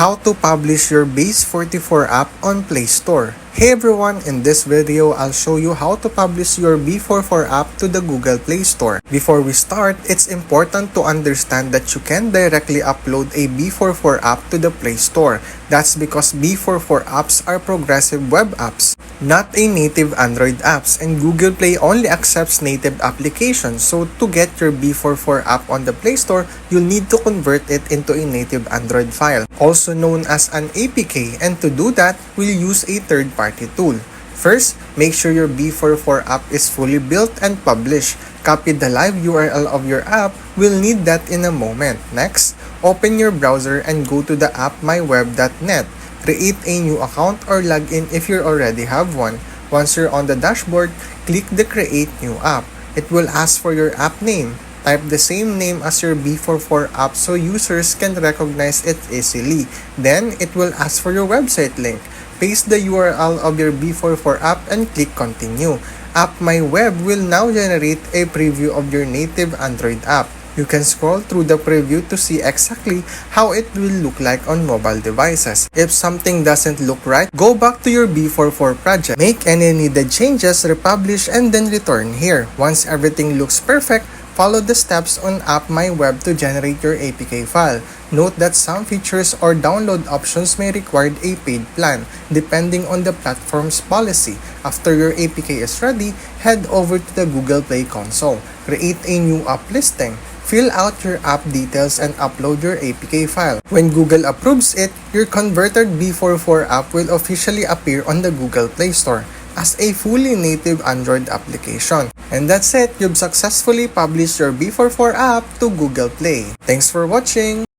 How to publish your Base44 app on Play Store. Hey everyone, in this video, I'll show you how to publish your B44 app to the Google Play Store. Before we start, it's important to understand that you can directly upload a B44 app to the Play Store. That's because B44 apps are progressive web apps, not a native Android apps, and Google Play only accepts native applications. So to get your B44 app on the Play Store, you'll need to convert it into a native Android file, also known as an APK, and to do that, we'll use a third-party tool. First, make sure your B44 app is fully built and published. Copy the live URL of your app. We'll need that in a moment. Next, open your browser and go to the app myweb.net. Create a new account or log in if you already have one. Once you're on the dashboard, click the Create New App. It will ask for your app name. Type the same name as your B44 app so users can recognize it easily. Then, it will ask for your website link. Paste the URL of your B44 app and click Continue. App My Web will now generate a preview of your native Android app. You can scroll through the preview to see exactly how it will look like on mobile devices. If something doesn't look right, go back to your B44 project, make any needed changes, republish, and then return here. Once everything looks perfect, follow the steps on App My Web to generate your APK file. Note that some features or download options may require a paid plan, depending on the platform's policy. After your APK is ready, head over to the Google Play console. Create a new app listing. Fill out your app details and upload your APK file. When Google approves it, your converted B44 app will officially appear on the Google Play Store as a fully native Android application. And that's it, you've successfully published your B44 app to Google Play. Thanks for watching!